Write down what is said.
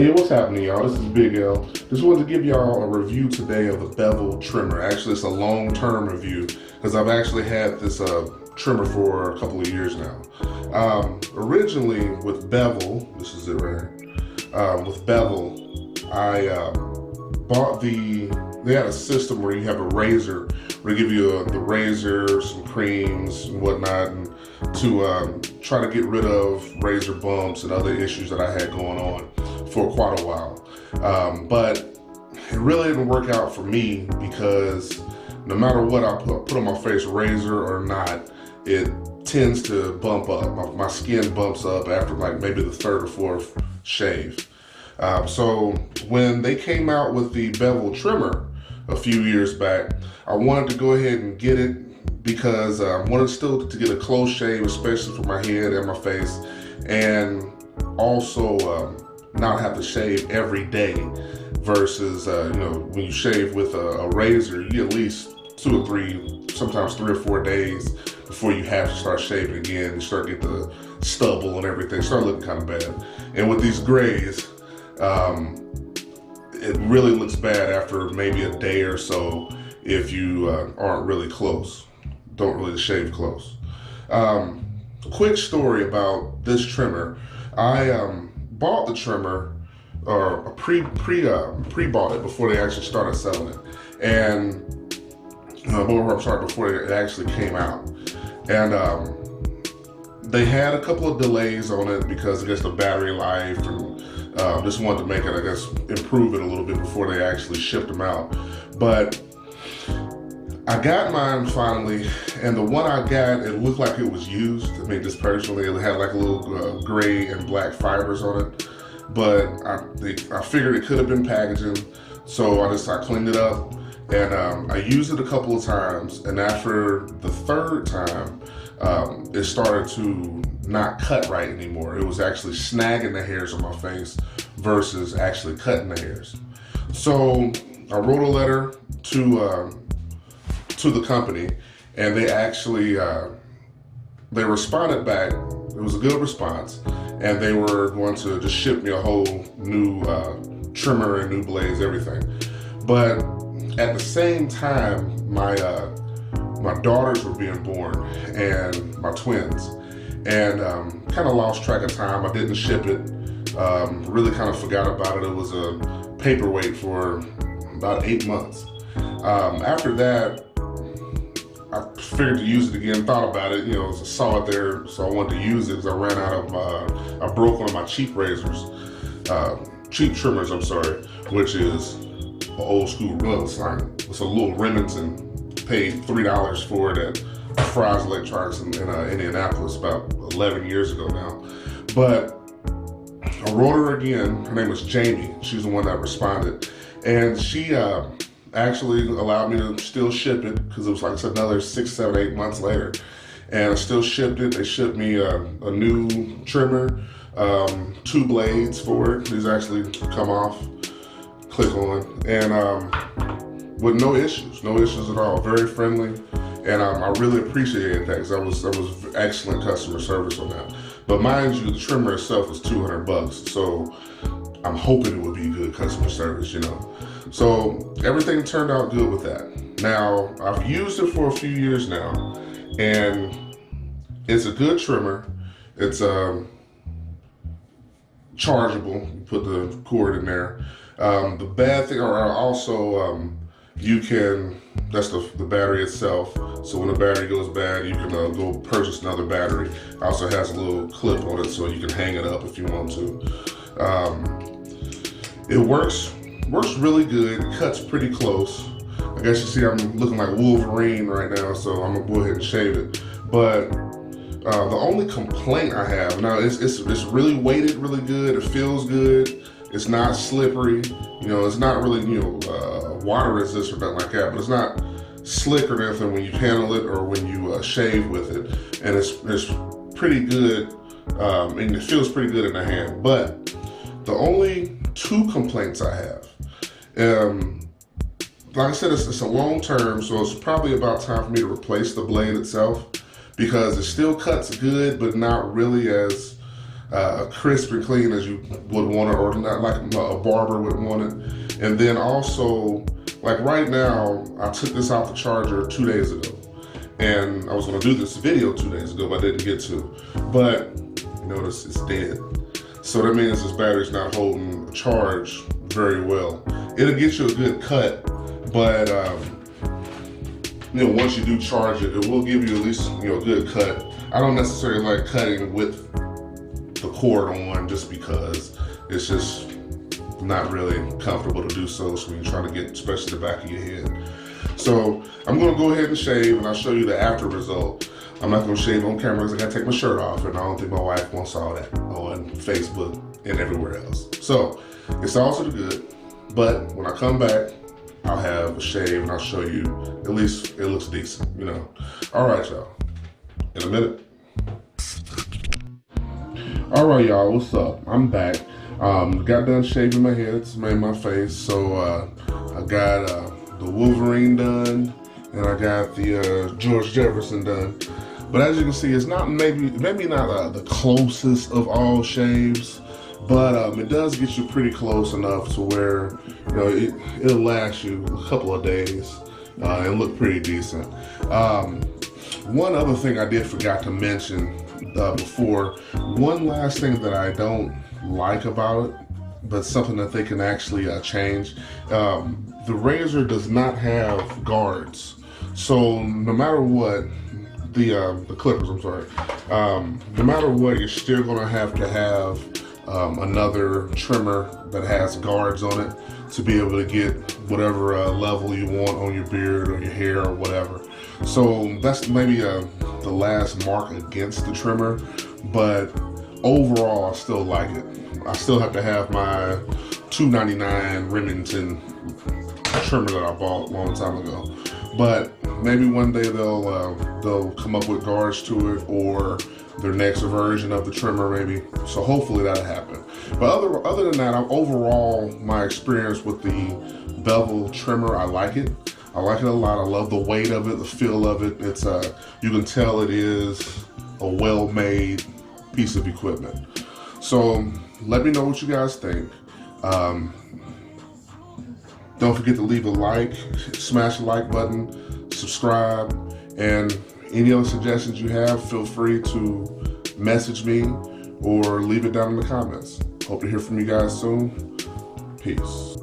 Hey, what's happening, y'all? This is Big L. Just wanted to give y'all a review today of the Bevel trimmer. Actually, it's a long-term review because I've actually had this trimmer for a couple of years now. Originally with Bevel, this is it right here. With Bevel, I bought they had a system where you have a razor, where they give you the razor, some creams and whatnot, and to try to get rid of razor bumps and other issues that I had going on for quite a while. But it really didn't work out for me because no matter what I put on my face, razor or not, it tends to bump up. My skin bumps up after like maybe the third or fourth shave. So when they came out with the Bevel trimmer a few years back, I wanted to go ahead and get it because I wanted still to get a close shave, especially for my head and my face, and also not have to shave every day versus when you shave with a razor, you get at least 2 or 3, sometimes 3 or 4 days before you have to start shaving again and start get the stubble and everything, start looking kind of bad. And with these grays, it really looks bad after maybe a day or so if you aren't really close, don't really shave close. Quick story about this trimmer. I bought the trimmer, or pre-bought it before they actually started selling it, and before it actually came out. And they had a couple of delays on it because I guess the battery life, and just wanted to make it, I guess, improve it a little bit before they actually shipped them out. But I got mine finally, and the one I got, it looked like it was used. I mean, just personally, it had like a little gray and black fibers on it. But I figured it could have been packaging, so I cleaned it up, and I used it a couple of times. And after the third time, it started to not cut right anymore. It was actually snagging the hairs on my face versus actually cutting the hairs. So I wrote a letter to the company, and they actually they responded back. It was a good response, and they were going to just ship me a whole new trimmer and new blades, everything. But at the same time, my daughters were being born, and my twins, and kind of lost track of time. I didn't ship it. Really kind of forgot about it. It was a paperweight for about 8 months. After that, I figured to use it again, thought about it, saw it there, so I wanted to use it because I ran out of, I broke one of my cheap razors, cheap trimmers, I'm sorry, which is an old school rub sign. It's a little Remington, paid $3 for it at Fry's Electronics in Indianapolis about 11 years ago now. But I wrote her again. Her name was Jamie. She's the one that responded, and she actually allowed me to still ship it because it was like another 6, 7, 8 months later, and I still shipped it. They shipped me a new trimmer, 2 blades for it. These actually come off, click on, and with no issues at all. Very friendly, and I really appreciated that because that was excellent customer service on that. But mind you, the trimmer itself was $200, so I'm hoping it would be good customer service, So everything turned out good with that. Now, I've used it for a few years now, and it's a good trimmer. It's chargeable. You put the cord in there. The bad thing, or also, that's the battery itself. So when the battery goes bad, you can go purchase another battery. It also has a little clip on it so you can hang it up if you want to. It works really good. It cuts pretty close. I guess you see I'm looking like Wolverine right now, so I'm gonna go ahead and shave it. But the only complaint I have now is it's really weighted really good. It feels good. It's not slippery. It's not really water resistant or nothing like that. But it's not slick or anything when you handle it or when you shave with it. And it's pretty good, and it feels pretty good in the hand. But the only 2 complaints I have. Like I said, it's a long term, so it's probably about time for me to replace the blade itself because it still cuts good, but not really as crisp and clean as you would want it, or not like a barber would want it. And then also, like right now, I took this out the charger 2 days ago. And I was gonna do this video 2 days ago, but I didn't get to. But notice it's dead. So that means this battery's not holding a charge very well. It'll get you a good cut, but once you do charge it, it will give you at least a good cut. I don't necessarily like cutting with the cord on just because it's just not really comfortable to do so when you're trying to get, especially the back of your head. So I'm gonna go ahead and shave, and I'll show you the after result. I'm not gonna shave on camera because I gotta take my shirt off, and I don't think my wife wants all that on Facebook and everywhere else. So it's also the good, but when I come back, I'll have a shave and I'll show you, at least it looks decent, All right, y'all, in a minute. All right, y'all, what's up? I'm back. Got done shaving my head, made my face, so I got the Wolverine done, and I got the George Jefferson done. But as you can see, it's not maybe not the closest of all shaves, but it does get you pretty close enough to where it'll last you a couple of days and look pretty decent. One other thing I did forgot to mention before, one last thing that I don't like about it, but something that they can actually change. The razor does not have guards, so no matter what, the clippers, I'm sorry, no matter what, you're still gonna have to have another trimmer that has guards on it to be able to get whatever level you want on your beard or your hair or whatever. So that's maybe the last mark against the trimmer, but overall I still like it. I still have to have my $2.99 Remington trimmer that I bought a long time ago, but maybe one day they'll come up with guards to it, or their next version of the trimmer maybe. So hopefully that'll happen. But other than that, overall my experience with the Bevel trimmer, I like it. I like it a lot. I love the weight of it, the feel of it. It's you can tell it is a well-made piece of equipment. So let me know what you guys think. Don't forget to leave a like, smash the like button, subscribe, and any other suggestions you have, feel free to message me or leave it down in the comments. Hope to hear from you guys soon. Peace.